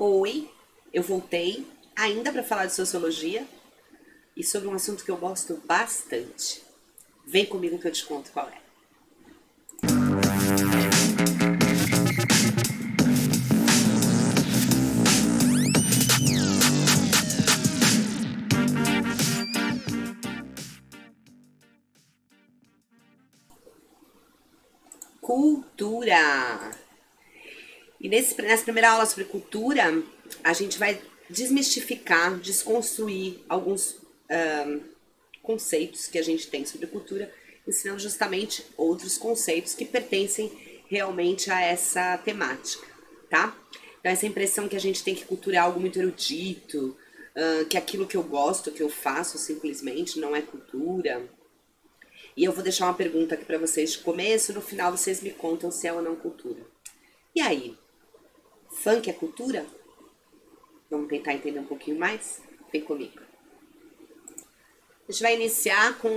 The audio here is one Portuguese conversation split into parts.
Oi, eu voltei ainda para falar de sociologia e sobre um assunto que eu gosto bastante. Vem comigo que eu te conto qual é. Cultura! E nessa primeira aula sobre cultura, a gente vai desmistificar, desconstruir alguns conceitos que a gente tem sobre cultura, ensinando justamente outros conceitos que pertencem realmente a essa temática, tá? Então essa impressão que a gente tem que cultura é algo muito erudito, que aquilo que eu gosto, que eu faço simplesmente não é cultura. E eu vou deixar uma pergunta aqui para vocês de começo, no final vocês me contam se é ou não cultura. E aí, funk é cultura? Vamos tentar entender um pouquinho mais? Vem comigo. A gente vai iniciar com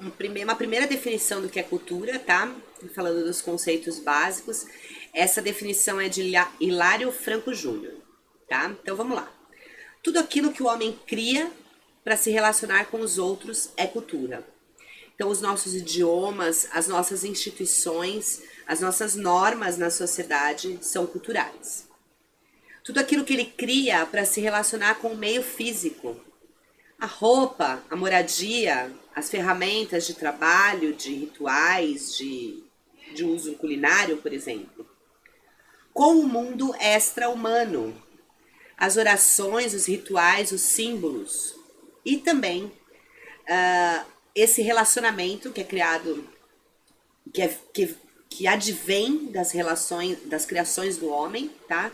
uma primeira definição do que é cultura, tá? Falando dos conceitos básicos. Essa definição é de Hilário Franco Júnior, tá? Então vamos lá. Tudo aquilo que o homem cria para se relacionar com os outros é cultura. Então os nossos idiomas, as nossas instituições, as nossas normas na sociedade são culturais. Tudo aquilo que ele cria para se relacionar com o meio físico, a roupa, a moradia, as ferramentas de trabalho, de rituais, de uso culinário, por exemplo. Com o mundo extra-humano, as orações, os rituais, os símbolos. E também esse relacionamento que é criado, que advém das relações, das criações do homem, tá?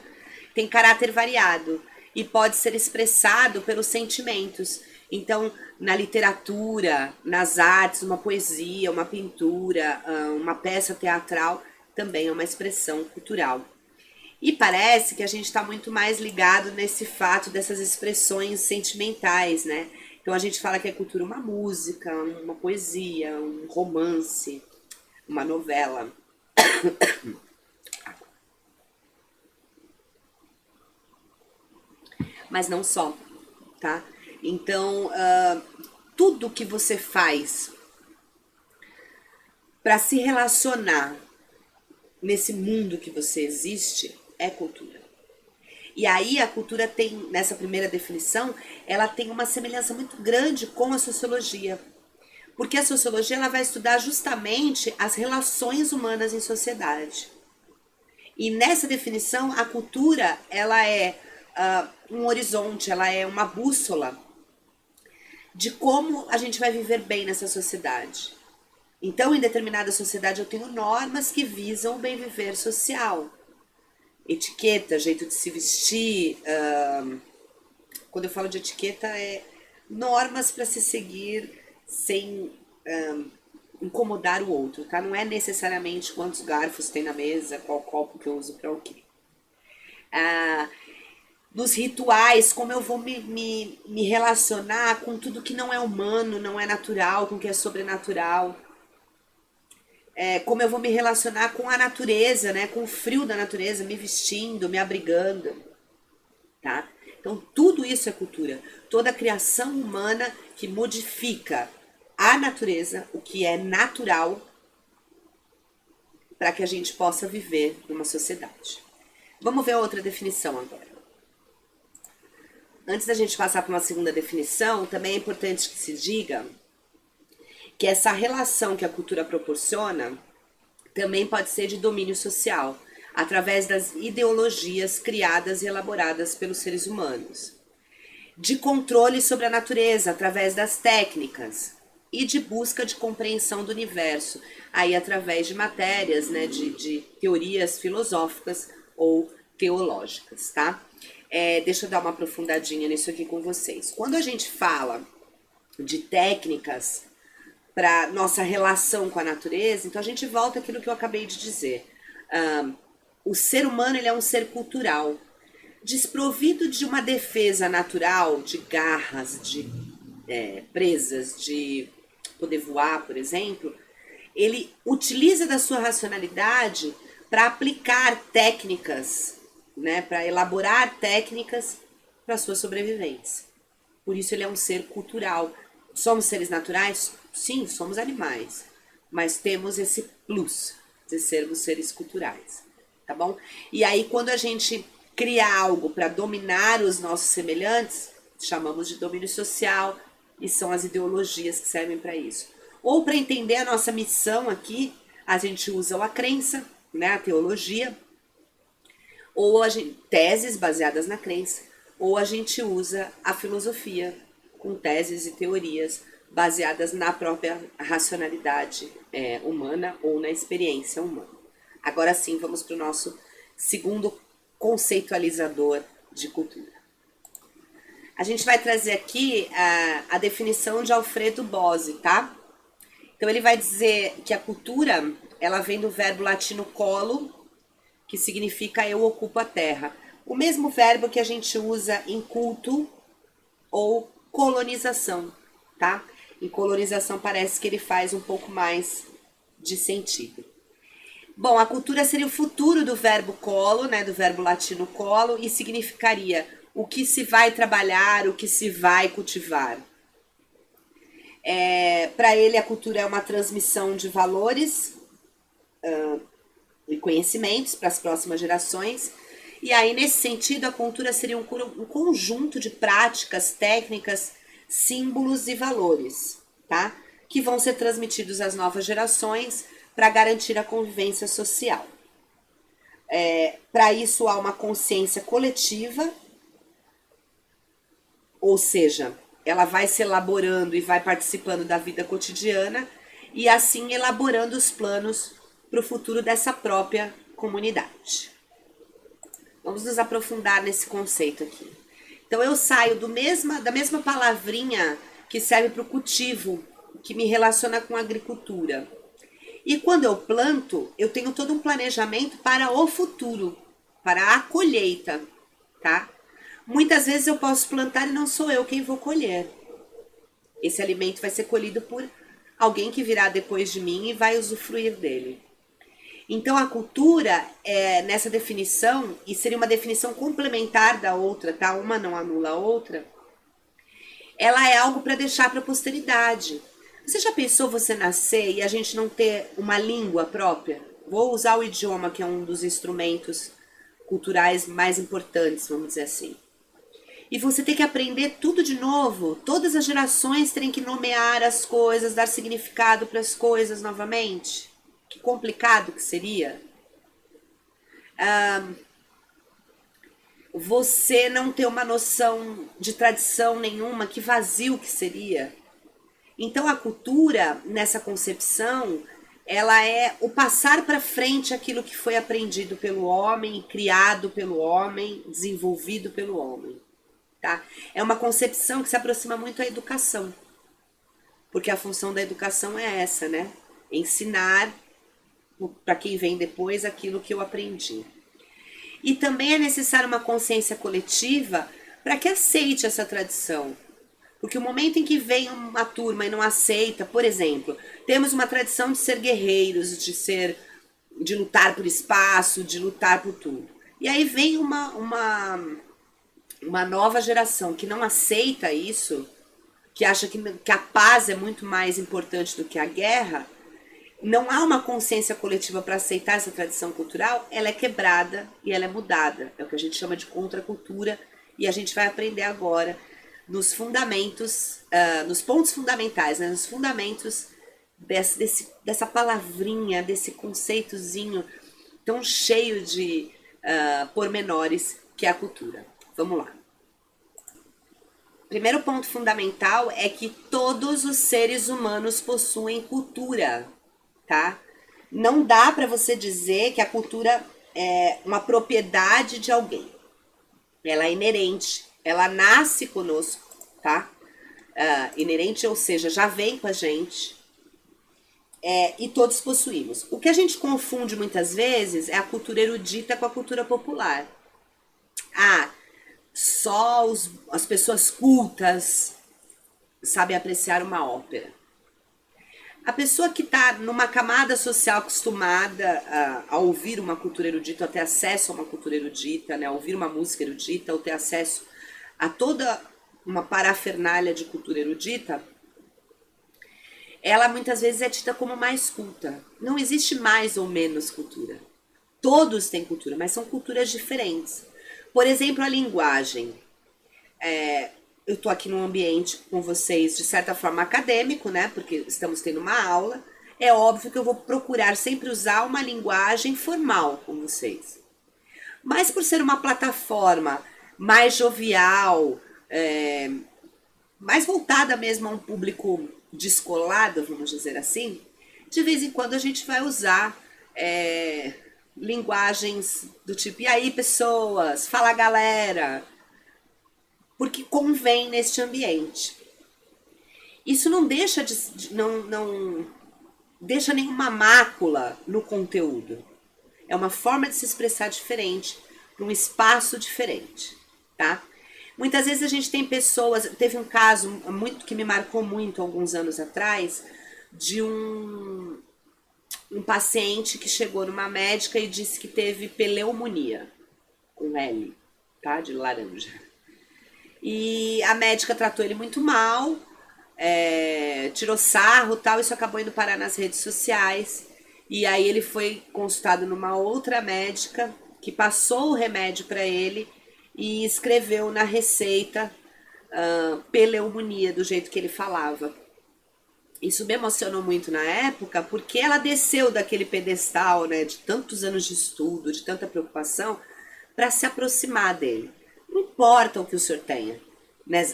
Tem caráter variado e pode ser expressado pelos sentimentos. Então, na literatura, nas artes, uma poesia, uma pintura, uma peça teatral, também é uma expressão cultural. E parece que a gente está muito mais ligado nesse fato dessas expressões sentimentais, né? Então a gente fala que é cultura uma música, uma poesia, um romance, uma novela. Mas não só, tá? Então, tudo que você faz para se relacionar nesse mundo que você existe é cultura. E aí a cultura tem, nessa primeira definição, ela tem uma semelhança muito grande com a sociologia. Porque a sociologia ela vai estudar justamente as relações humanas em sociedade. E nessa definição, a cultura ela é um horizonte, ela é uma bússola de como a gente vai viver bem nessa sociedade. Então, em determinada sociedade, eu tenho normas que visam o bem viver social. Etiqueta, jeito de se vestir. Quando eu falo de etiqueta, é normas para se seguir sem incomodar o outro, tá? Não é necessariamente quantos garfos tem na mesa, qual copo que eu uso para o quê. Nos rituais, como eu vou me relacionar com tudo que não é humano, não é natural, com o que é sobrenatural. Como eu vou me relacionar com a natureza, né? Com o frio da natureza, me vestindo, me abrigando, tá? Então tudo isso é cultura. Toda a criação humana que modifica a natureza, o que é natural, para que a gente possa viver numa sociedade. Vamos ver outra definição agora. Antes da gente passar para uma segunda definição, também é importante que se diga que essa relação que a cultura proporciona também pode ser de domínio social, através das ideologias criadas e elaboradas pelos seres humanos, de controle sobre a natureza através das técnicas e de busca de compreensão do universo, aí através de matérias, né, de teorias filosóficas ou teológicas, tá? Deixa eu dar uma aprofundadinha nisso aqui com vocês. Quando a gente fala de técnicas para nossa relação com a natureza, então a gente volta àquilo que eu acabei de dizer. O ser humano ele é um ser cultural, desprovido de uma defesa natural, de garras, de presas, de poder voar, por exemplo. Ele utiliza da sua racionalidade para aplicar técnicas né, para elaborar técnicas para sua sobrevivência. Por isso ele é um ser cultural. Somos seres naturais? Sim, somos animais, mas temos esse plus de sermos seres culturais, tá bom? E aí quando a gente cria algo para dominar os nossos semelhantes, chamamos de domínio social, e são as ideologias que servem para isso. Ou para entender a nossa missão aqui, a gente usa a crença, né, a teologia, ou teses baseadas na crença, ou a gente usa a filosofia com teses e teorias baseadas na própria racionalidade humana ou na experiência humana. Agora sim, vamos para o nosso segundo conceitualizador de cultura. A gente vai trazer aqui a definição de Alfredo Bose, tá? Então ele vai dizer que a cultura, ela vem do verbo latino colo, que significa eu ocupo a terra. O mesmo verbo que a gente usa em culto ou colonização, tá? Em colonização parece que ele faz um pouco mais de sentido. Bom, a cultura seria o futuro do verbo colo, né, do verbo latino colo, e significaria o que se vai trabalhar, o que se vai cultivar. Para ele, a cultura é uma transmissão de valores e conhecimentos para as próximas gerações. E aí, nesse sentido, a cultura seria um conjunto de práticas, técnicas, símbolos e valores, tá? Que vão ser transmitidos às novas gerações para garantir a convivência social. Para isso, há uma consciência coletiva, ou seja, ela vai se elaborando e vai participando da vida cotidiana e assim elaborando os planos para o futuro dessa própria comunidade. Vamos nos aprofundar nesse conceito aqui. Então eu saio da mesma palavrinha que serve para o cultivo, que me relaciona com a agricultura. E quando eu planto, eu tenho todo um planejamento para o futuro, para a colheita, tá? Muitas vezes eu posso plantar e não sou eu quem vou colher. Esse alimento vai ser colhido por alguém que virá depois de mim e vai usufruir dele. Então a cultura, nessa definição, e seria uma definição complementar da outra, tá? Uma não anula a outra, ela é algo para deixar para a posteridade. Você já pensou você nascer e a gente não ter uma língua própria? Vou usar o idioma, que é um dos instrumentos culturais mais importantes, vamos dizer assim. E você tem que aprender tudo de novo. Todas as gerações terem que nomear as coisas, dar significado para as coisas novamente. Que complicado que seria. Você não ter uma noção de tradição nenhuma, que vazio que seria. Então a cultura, nessa concepção, ela é o passar para frente aquilo que foi aprendido pelo homem, criado pelo homem, desenvolvido pelo homem. Tá? É uma concepção que se aproxima muito à educação, porque a função da educação é essa, né? Ensinar para quem vem depois aquilo que eu aprendi. E também é necessária uma consciência coletiva para que aceite essa tradição. Porque o momento em que vem uma turma e não aceita, por exemplo, temos uma tradição de ser guerreiros, de lutar por espaço, de lutar por tudo. E aí vem uma nova geração que não aceita isso, que acha que a paz é muito mais importante do que a guerra, não há uma consciência coletiva para aceitar essa tradição cultural, ela é quebrada e ela é mudada. É o que a gente chama de contracultura e a gente vai aprender agora nos fundamentos, nos pontos fundamentais, né, nos fundamentos dessa palavrinha, desse conceitozinho tão cheio de pormenores que é a cultura. Vamos lá. Primeiro ponto fundamental é que todos os seres humanos possuem cultura, tá? Não dá para você dizer que a cultura é uma propriedade de alguém. Ela é inerente, ela nasce conosco, tá? Inerente, ou seja, já vem com a gente. E todos possuímos. O que a gente confunde muitas vezes é a cultura erudita com a cultura popular. Só as pessoas cultas sabem apreciar uma ópera. A pessoa que está numa camada social acostumada a ouvir uma cultura erudita, a ter acesso a uma cultura erudita, né, a ouvir uma música erudita, ou ter acesso a toda uma parafernália de cultura erudita, ela muitas vezes é tida como mais culta. Não existe mais ou menos cultura. Todos têm cultura, mas são culturas diferentes. Por exemplo, a linguagem. Eu estou aqui num ambiente com vocês de certa forma acadêmico, né? Porque estamos tendo uma aula. É óbvio que eu vou procurar sempre usar uma linguagem formal com vocês. Mas por ser uma plataforma mais jovial, mais voltada mesmo a um público descolado, vamos dizer assim, de vez em quando a gente vai usar linguagens do tipo, e aí pessoas, fala galera, porque convém neste ambiente. Isso não deixa não deixa nenhuma mácula no conteúdo. É uma forma de se expressar diferente, num espaço diferente, tá? Muitas vezes a gente tem pessoas, teve um caso muito que me marcou muito alguns anos atrás, de um paciente que chegou numa médica e disse que teve pneumonia, com L, tá? De laranja. E a médica tratou ele muito mal, tirou sarro e tal, isso acabou indo parar nas redes sociais. E aí ele foi consultado numa outra médica que passou o remédio para ele e escreveu na receita pneumonia, do jeito que ele falava. Isso me emocionou muito na época, porque ela desceu daquele pedestal, né, de tantos anos de estudo, de tanta preocupação, para se aproximar dele. Não importa o que o senhor tenha, né?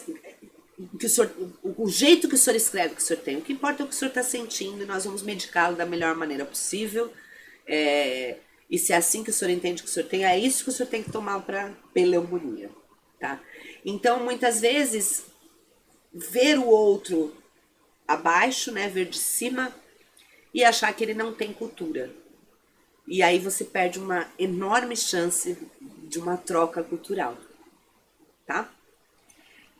O jeito que o senhor escreve que o senhor tem, o que importa é o que o senhor está sentindo, e nós vamos medicá-lo da melhor maneira possível. E se é assim que o senhor entende que o senhor tem, é isso que o senhor tem que tomar para pneumonia, tá? Então, muitas vezes, ver o outro abaixo, né, ver de cima, e achar que ele não tem cultura. E aí você perde uma enorme chance de uma troca cultural, tá?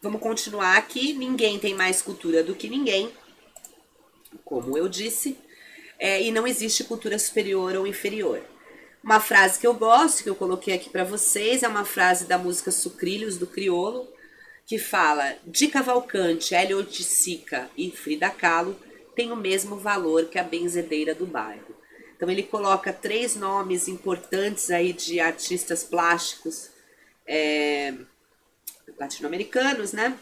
Vamos continuar aqui. Ninguém tem mais cultura do que ninguém, como eu disse, e não existe cultura superior ou inferior. Uma frase que eu gosto, que eu coloquei aqui para vocês, é uma frase da música Sucrilhos, do Criolo, que fala: de Cavalcante, Hélio Oiticica e Frida Kahlo tem o mesmo valor que a benzedeira do bairro. Então ele coloca 3 nomes importantes aí de artistas plásticos latino-americanos, né?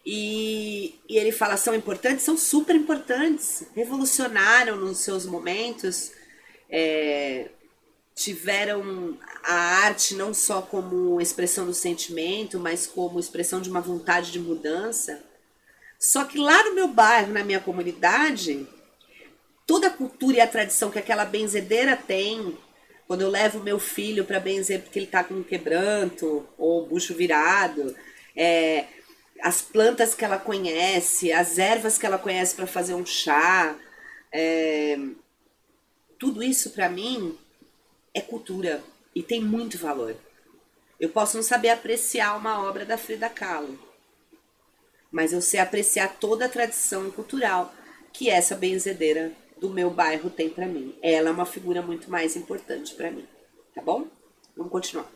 E ele fala, são importantes? São super importantes. Revolucionaram nos seus momentos, tiveram a arte não só como expressão do sentimento, mas como expressão de uma vontade de mudança. Só que lá no meu bairro, na minha comunidade, toda a cultura e a tradição que aquela benzedeira tem, quando eu levo meu filho para benzer porque ele tá com um quebranto ou bucho virado, as plantas que ela conhece, as ervas que ela conhece para fazer um chá, tudo isso para mim é cultura e tem muito valor. Eu posso não saber apreciar uma obra da Frida Kahlo, mas eu sei apreciar toda a tradição cultural que essa benzedeira do meu bairro tem para mim. Ela é uma figura muito mais importante para mim, tá bom? Vamos continuar.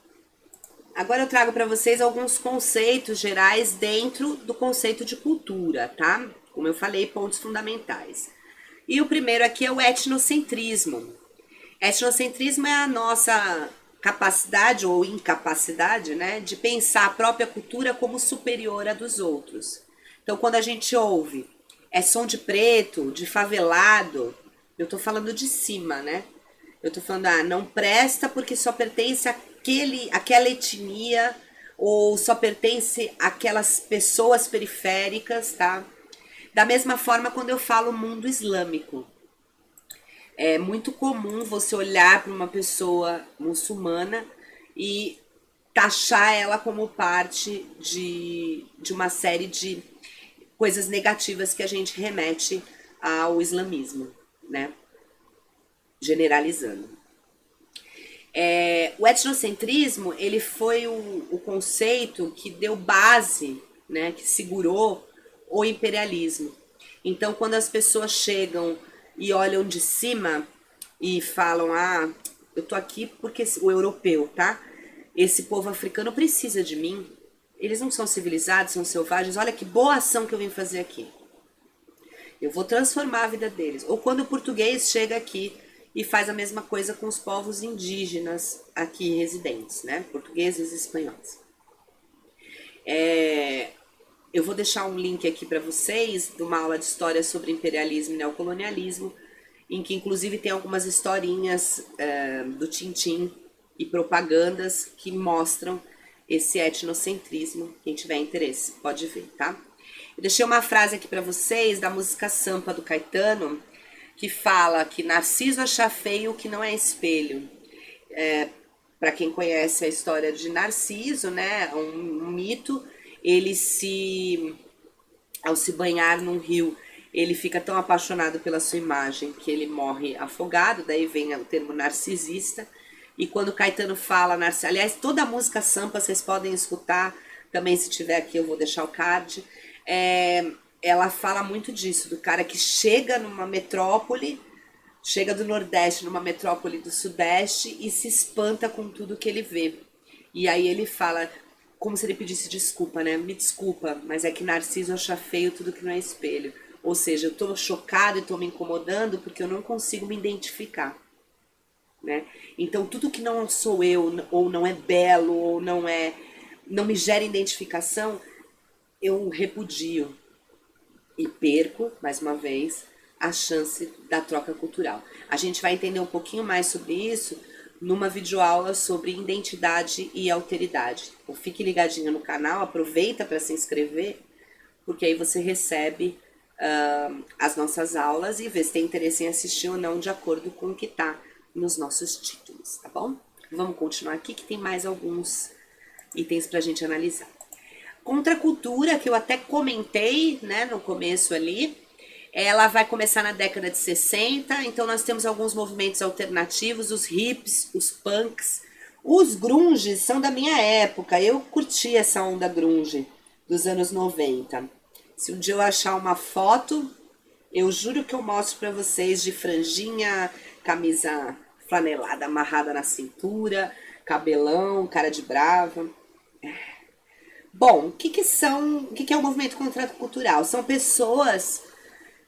Agora eu trago para vocês alguns conceitos gerais dentro do conceito de cultura, tá? Como eu falei, pontos fundamentais. E o primeiro aqui é o etnocentrismo. Etnocentrismo é a nossa capacidade ou incapacidade, né, de pensar a própria cultura como superior à dos outros. Então, quando a gente ouve som de preto, de favelado, eu tô falando de cima, né? Eu tô falando, não presta porque só pertence àquela etnia ou só pertence àquelas pessoas periféricas, tá? Da mesma forma, quando eu falo mundo islâmico. É muito comum você olhar para uma pessoa muçulmana e taxar ela como parte de uma série de coisas negativas que a gente remete ao islamismo, né? Generalizando. O etnocentrismo, ele foi o conceito que deu base, né, que segurou o imperialismo. Então, quando as pessoas chegam e olham de cima e falam, ah, eu tô aqui porque o europeu, tá? Esse povo africano precisa de mim. Eles não são civilizados, são selvagens. Olha que boa ação que eu vim fazer aqui. Eu vou transformar a vida deles. Ou quando o português chega aqui e faz a mesma coisa com os povos indígenas aqui residentes, né? Portugueses e espanhóis. Eu vou deixar um link aqui para vocês de uma aula de história sobre imperialismo e neocolonialismo, em que inclusive tem algumas historinhas do Tintim e propagandas que mostram esse etnocentrismo. Quem tiver interesse pode ver, tá? Eu deixei uma frase aqui para vocês da música Sampa do Caetano, que fala que Narciso acha feio o que não é espelho. Para quem conhece a história de Narciso, né, um mito, ele ao se banhar num rio, ele fica tão apaixonado pela sua imagem que ele morre afogado, daí vem o termo narcisista. E quando Caetano fala, aliás, toda a música Sampa vocês podem escutar, também se tiver aqui eu vou deixar o card, ela fala muito disso, do cara que chega numa metrópole, chega do Nordeste numa metrópole do Sudeste e se espanta com tudo que ele vê. E aí ele fala, como se ele pedisse desculpa, né? Me desculpa, mas é que Narciso acha feio tudo que não é espelho. Ou seja, eu tô chocado e tô me incomodando porque eu não consigo me identificar, né? Então tudo que não sou eu, ou não é belo, ou não me gera identificação, eu repudio e perco, mais uma vez, a chance da troca cultural. A gente vai entender um pouquinho mais sobre isso numa videoaula sobre identidade e alteridade. Então, fique ligadinho no canal, aproveita para se inscrever, porque aí você recebe as nossas aulas e vê se tem interesse em assistir ou não, de acordo com o que está nos nossos títulos, tá bom? Vamos continuar aqui que tem mais alguns itens para a gente analisar. Contracultura, que eu até comentei, né, no começo ali, ela vai começar na década de 60, então nós temos alguns movimentos alternativos, os hips, os punks, os grunges são da minha época, eu curti essa onda grunge dos anos 90. Se um dia eu achar uma foto, eu juro que eu mostro para vocês de franjinha, camisa flanelada amarrada na cintura, cabelão, cara de brava. Bom, o que é o movimento contracultural? São pessoas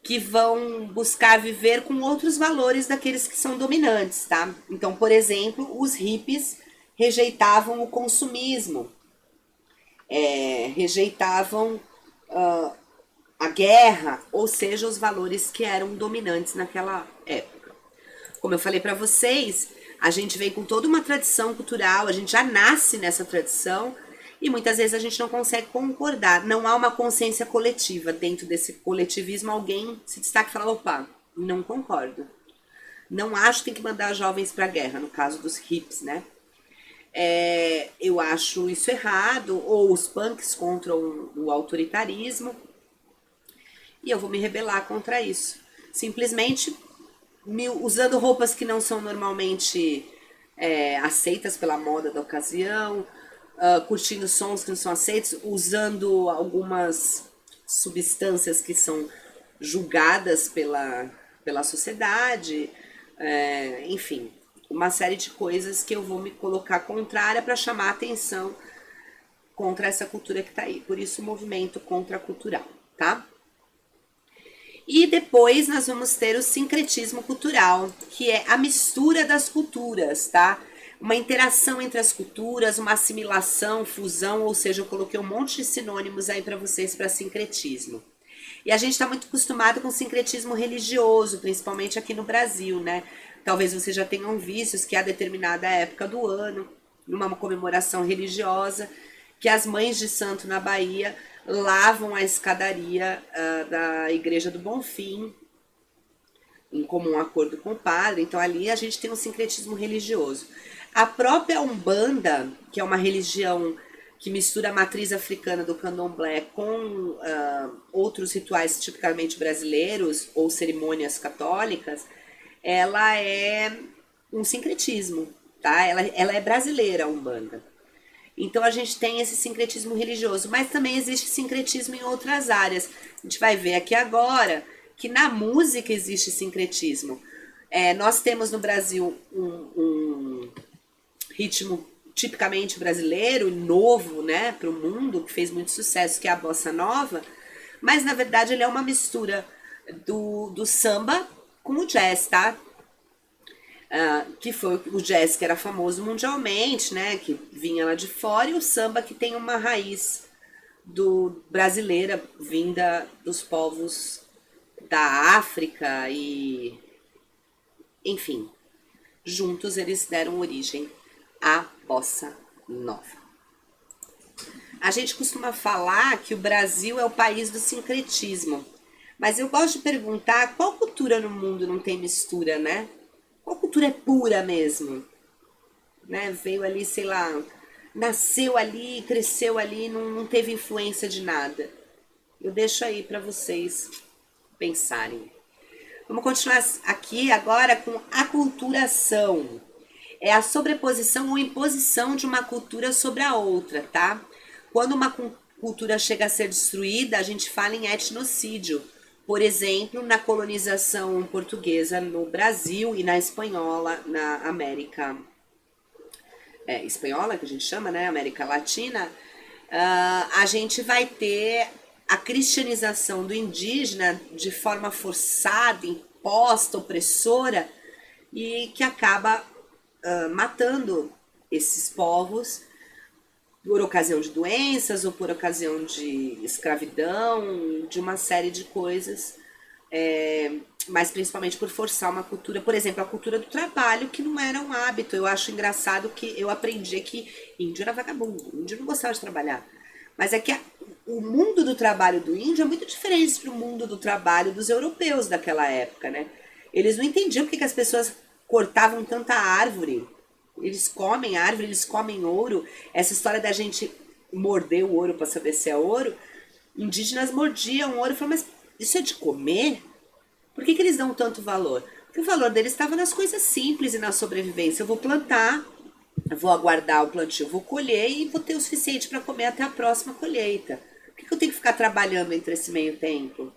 que vão buscar viver com outros valores daqueles que são dominantes, tá? Então, por exemplo, os hippies rejeitavam o consumismo, rejeitavam a guerra, ou seja, os valores que eram dominantes naquela época. Como eu falei para vocês, a gente vem com toda uma tradição cultural, a gente já nasce nessa tradição e muitas vezes a gente não consegue concordar. Não há uma consciência coletiva. Dentro desse coletivismo, alguém se destaca e fala, opa, não concordo. Não acho que tem que mandar jovens para a guerra, no caso dos hips, né? Eu acho isso errado, ou os punks contra o autoritarismo, e eu vou me rebelar contra isso. Simplesmente usando roupas que não são normalmente aceitas pela moda da ocasião, curtindo sons que não são aceitos, usando algumas substâncias que são julgadas pela sociedade, enfim, uma série de coisas que eu vou me colocar contrária para chamar a atenção contra essa cultura que está aí. Por isso o movimento contracultural, tá? E depois nós vamos ter o sincretismo cultural, que é a mistura das culturas, tá? Uma interação entre as culturas, uma assimilação, fusão, ou seja, eu coloquei um monte de sinônimos aí para vocês para sincretismo. E a gente está muito acostumado com sincretismo religioso, principalmente aqui no Brasil, né? Talvez vocês já tenham visto que há determinada época do ano, numa comemoração religiosa, que as mães de santo na Bahia lavam a escadaria da Igreja do Bonfim, em comum acordo com o padre. Então ali a gente tem um sincretismo religioso. A própria Umbanda, que é uma religião que mistura a matriz africana do candomblé com outros rituais tipicamente brasileiros ou cerimônias católicas, ela é um sincretismo, tá? Ela é brasileira, a Umbanda. Então a gente tem esse sincretismo religioso, mas também existe sincretismo em outras áreas. A gente vai ver aqui agora que na música existe sincretismo. Nós temos no Brasil um ritmo tipicamente brasileiro, novo, né, para o mundo, que fez muito sucesso, que é a bossa nova, mas na verdade ele é uma mistura do samba com o jazz, tá? Que foi o jazz que era famoso mundialmente, né, que vinha lá de fora, e o samba que tem uma raiz brasileira vinda dos povos da África e, enfim, juntos eles deram origem à bossa nova. A gente costuma falar que o Brasil é o país do sincretismo, mas eu gosto de perguntar qual cultura no mundo não tem mistura, né? Qual cultura é pura mesmo? Né? Veio ali, sei lá, nasceu ali, cresceu ali, não teve influência de nada. Eu deixo aí para vocês pensarem. Vamos continuar aqui agora com aculturação. É a sobreposição ou imposição de uma cultura sobre a outra, tá? Quando uma cultura chega a ser destruída, a gente fala em etnocídio. Por exemplo, na colonização portuguesa no Brasil e na espanhola na América espanhola, que a gente chama, né? América Latina, a gente vai ter a cristianização do indígena de forma forçada, imposta, opressora, e que acaba matando esses povos por ocasião de doenças ou por ocasião de escravidão, de uma série de coisas, mas principalmente por forçar uma cultura, por exemplo, a cultura do trabalho, que não era um hábito. Eu acho engraçado que eu aprendi que índio era vagabundo, índio não gostava de trabalhar. Mas é que o mundo do trabalho do índio é muito diferente do mundo do trabalho dos europeus daquela época, né? Eles não entendiam porque que as pessoas cortavam tanta árvore. Eles comem árvore, eles comem ouro. Essa história da gente morder o ouro para saber se é ouro. Indígenas mordiam ouro e falavam, mas isso é de comer? Por que eles dão tanto valor? Porque o valor deles estava nas coisas simples e na sobrevivência. Eu vou plantar, vou aguardar o plantio, vou colher e vou ter o suficiente para comer até a próxima colheita. Por que eu tenho que ficar trabalhando entre esse meio tempo?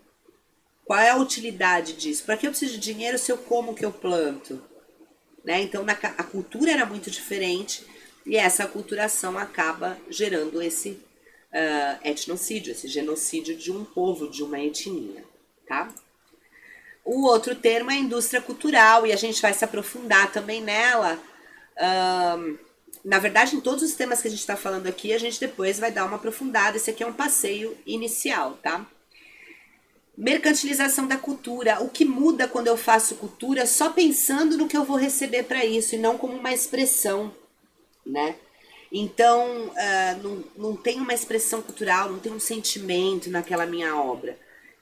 Qual é a utilidade disso? Para que eu preciso de dinheiro se eu como o que eu planto? Né? Então a cultura era muito diferente e essa aculturação acaba gerando esse etnocídio, esse genocídio de um povo, de uma etnia. Tá? O outro termo é indústria cultural e a gente vai se aprofundar também nela. Na verdade, em todos os temas que a gente está falando aqui, a gente depois vai dar uma aprofundada. Esse aqui é um passeio inicial, tá? Mercantilização da cultura. O que muda quando eu faço cultura só pensando no que eu vou receber para isso e não como uma expressão, né? Então, não tem uma expressão cultural, não tem um sentimento naquela minha obra.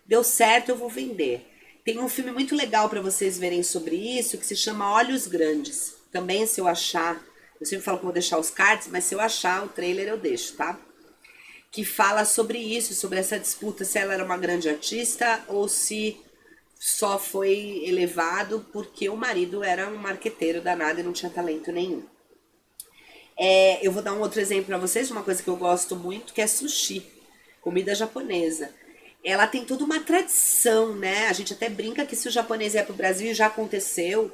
Deu certo, eu vou vender. Tem um filme muito legal para vocês verem sobre isso, que se chama Olhos Grandes. Também, se eu achar, eu sempre falo que vou deixar os cards, mas se eu achar o trailer eu deixo, tá? Que fala sobre isso, sobre essa disputa, se ela era uma grande artista ou se só foi elevado porque o marido era um marqueteiro danado e não tinha talento nenhum. Eu vou dar um outro exemplo para vocês de uma coisa que eu gosto muito, que é sushi, comida japonesa. Ela tem toda uma tradição, né? A gente até brinca que se o japonês ia pro Brasil, e já aconteceu,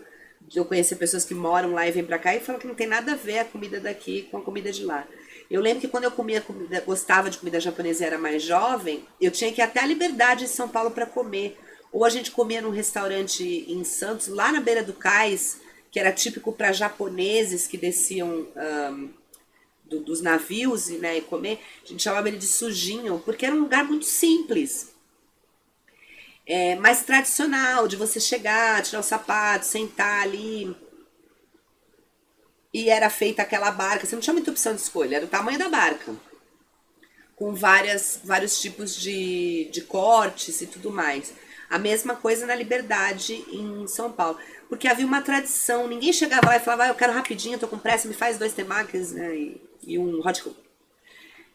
eu conhecer pessoas que moram lá e vêm pra cá e falam que não tem nada a ver a comida daqui com a comida de lá. Eu lembro que quando eu comia comida, gostava de comida japonesa e era mais jovem, eu tinha que ir até a Liberdade em São Paulo para comer. Ou a gente comia num restaurante em Santos, lá na beira do cais, que era típico para japoneses que desciam dos navios né, e comer. A gente chamava ele de sujinho, porque era um lugar muito simples. Mais tradicional, de você chegar, tirar o sapato, sentar ali. E era feita aquela barca, você não tinha muita opção de escolha, era o tamanho da barca. Com vários tipos de cortes e tudo mais. A mesma coisa na Liberdade em São Paulo. Porque havia uma tradição, ninguém chegava lá e falava, eu quero rapidinho, tô com pressa, me faz 2 temakis, né, e um hot cook.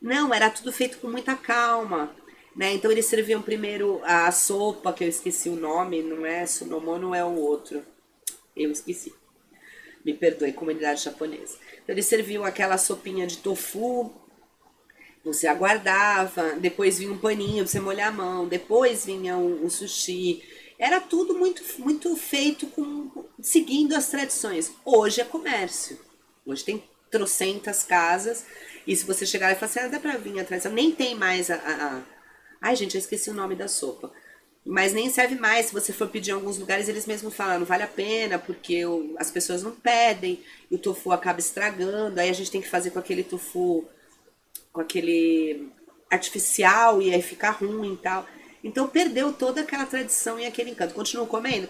Não, era tudo feito com muita calma, né? Então eles serviam primeiro a sopa, que eu esqueci o nome, não é Sunomono, é o outro. Eu esqueci. Me perdoe, comunidade japonesa. Então eles serviam aquela sopinha de tofu, você aguardava, depois vinha um paninho pra você molhar a mão, depois vinha o sushi. Era tudo muito feito seguindo as tradições. Hoje é comércio. Hoje tem trocentas casas. E se você chegar e falar assim, dá pra vir a tradição. Nem tem mais Ai, gente, eu esqueci o nome da sopa. Mas nem serve mais. Se você for pedir em alguns lugares, eles mesmos falam, não vale a pena, porque as pessoas não pedem, e o tofu acaba estragando. Aí a gente tem que fazer com aquele tofu, com aquele artificial, e aí fica ruim e tal. Então perdeu toda aquela tradição e aquele encanto. Continuo comendo,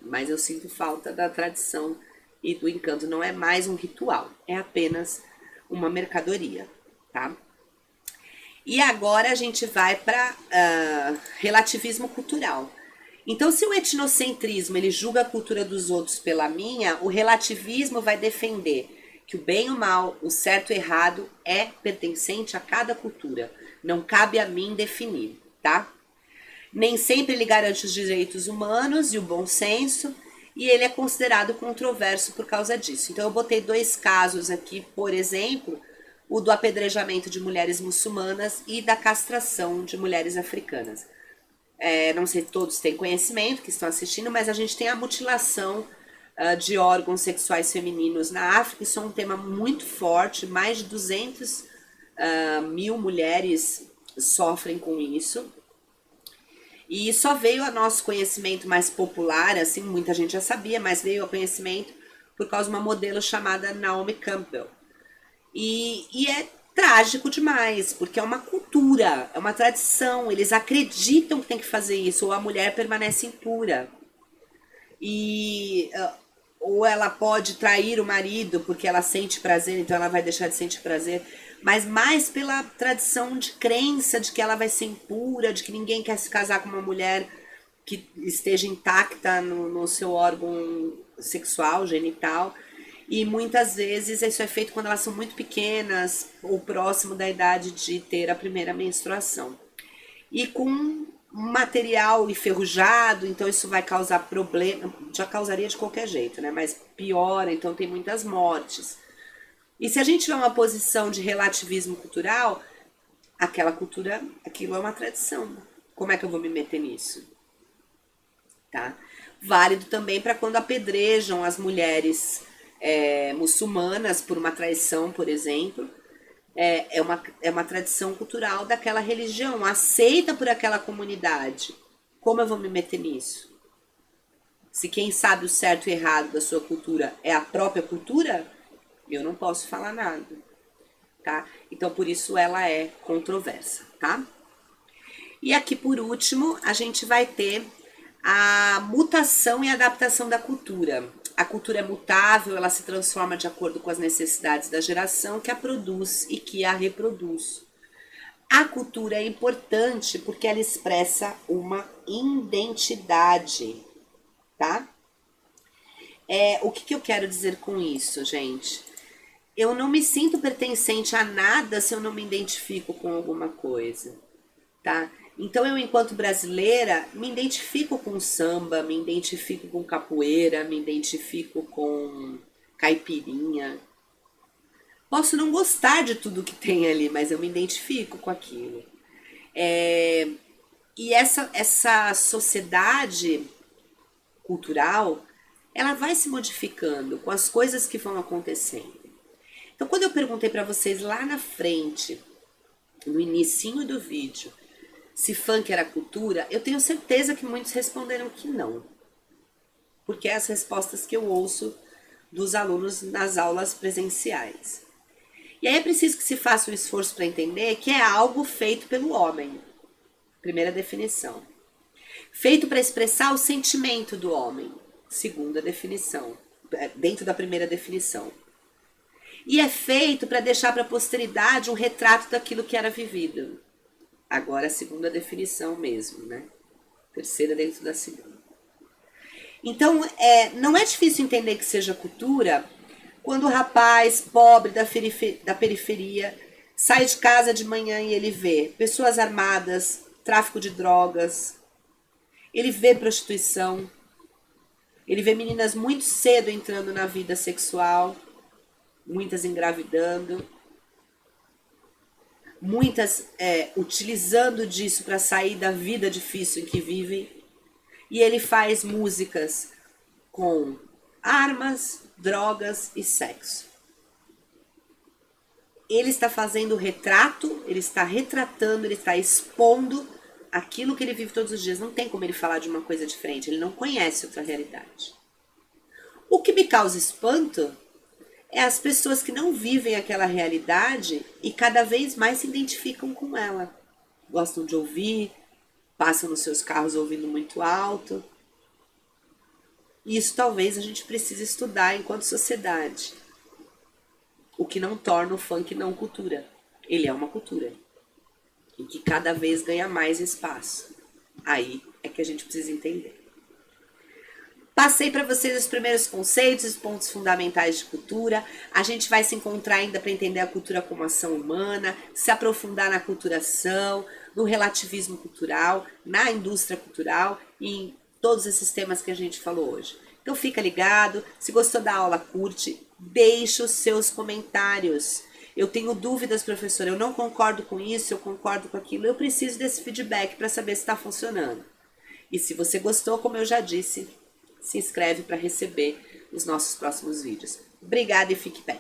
mas eu sinto falta da tradição e do encanto. Não é mais um ritual, é apenas uma mercadoria, tá? E agora a gente vai para relativismo cultural. Então, se o etnocentrismo ele julga a cultura dos outros pela minha, o relativismo vai defender que o bem e o mal, o certo e o errado é pertencente a cada cultura. Não cabe a mim definir, tá? Nem sempre ele garante os direitos humanos e o bom senso, e ele é considerado controverso por causa disso. Então eu botei 2 casos aqui, por exemplo, o do apedrejamento de mulheres muçulmanas e da castração de mulheres africanas. Não sei se todos têm conhecimento que estão assistindo, mas a gente tem a mutilação de órgãos sexuais femininos na África. Isso é um tema muito forte, mais de 200 mil mulheres sofrem com isso. E só veio a nosso conhecimento mais popular, assim, muita gente já sabia, mas veio ao conhecimento por causa de uma modelo chamada Naomi Campbell. E é trágico demais, porque é uma cultura, é uma tradição, eles acreditam que tem que fazer isso, ou a mulher permanece impura. Ou ela pode trair o marido porque ela sente prazer, então ela vai deixar de sentir prazer, mas mais pela tradição de crença de que ela vai ser impura, de que ninguém quer se casar com uma mulher que esteja intacta no seu órgão sexual, genital. E muitas vezes isso é feito quando elas são muito pequenas ou próximo da idade de ter a primeira menstruação. E com material enferrujado, então isso vai causar problema, já causaria de qualquer jeito, né? Mas piora, então tem muitas mortes. E se a gente tiver uma posição de relativismo cultural, aquela cultura, aquilo é uma tradição. Como é que eu vou me meter nisso? Tá? Válido também para quando apedrejam as mulheres muçulmanas por uma traição, por exemplo. É uma tradição cultural daquela religião, aceita por aquela comunidade. Como eu vou me meter nisso? Se quem sabe o certo e errado da sua cultura é a própria cultura, eu não posso falar nada, tá? Então, por isso ela é controversa, tá? E aqui, por último, a gente vai ter a mutação e adaptação da cultura. A cultura é mutável, ela se transforma de acordo com as necessidades da geração que a produz e que a reproduz. A cultura é importante porque ela expressa uma identidade, tá? O que eu quero dizer com isso, gente? Eu não me sinto pertencente a nada se eu não me identifico com alguma coisa, tá? Então eu, enquanto brasileira, me identifico com samba, me identifico com capoeira, me identifico com caipirinha. Posso não gostar de tudo que tem ali, mas eu me identifico com aquilo. E essa sociedade cultural, ela vai se modificando com as coisas que vão acontecendo. Então, quando eu perguntei para vocês lá na frente, no inicinho do vídeo, se funk era cultura, eu tenho certeza que muitos responderam que não. Porque é as respostas que eu ouço dos alunos nas aulas presenciais. E aí é preciso que se faça um esforço para entender que é algo feito pelo homem. Primeira definição. Feito para expressar o sentimento do homem. Segunda definição. Dentro da primeira definição. E é feito para deixar para a posteridade um retrato daquilo que era vivido. Agora a segunda definição mesmo, né? Terceira dentro da segunda. Então, não é difícil entender que seja cultura quando o rapaz pobre da periferia sai de casa de manhã e ele vê pessoas armadas, tráfico de drogas, ele vê prostituição, Ele vê meninas muito cedo entrando na vida sexual, muitas engravidando, muitas utilizando disso para sair da vida difícil em que vivem. E ele faz músicas com armas, drogas e sexo. Ele está fazendo retrato, ele está retratando, ele está expondo aquilo que ele vive todos os dias. Não tem como ele falar de uma coisa diferente, ele não conhece outra realidade. O que me causa espanto é as pessoas que não vivem aquela realidade e cada vez mais se identificam com ela. Gostam de ouvir, passam nos seus carros ouvindo muito alto. Isso talvez a gente precise estudar enquanto sociedade. O que não torna o funk não cultura. Ele é uma cultura. E que cada vez ganha mais espaço. Aí é que a gente precisa entender. Passei para vocês os primeiros conceitos, os pontos fundamentais de cultura. A gente vai se encontrar ainda para entender a cultura como ação humana, se aprofundar na culturação, no relativismo cultural, na indústria cultural e em todos esses temas que a gente falou hoje. Então fica ligado, se gostou da aula, curte, deixe os seus comentários. Eu tenho dúvidas, professora, eu não concordo com isso, eu concordo com aquilo, eu preciso desse feedback para saber se está funcionando. E se você gostou, como eu já disse, se inscreve para receber os nossos próximos vídeos. Obrigada e fique bem.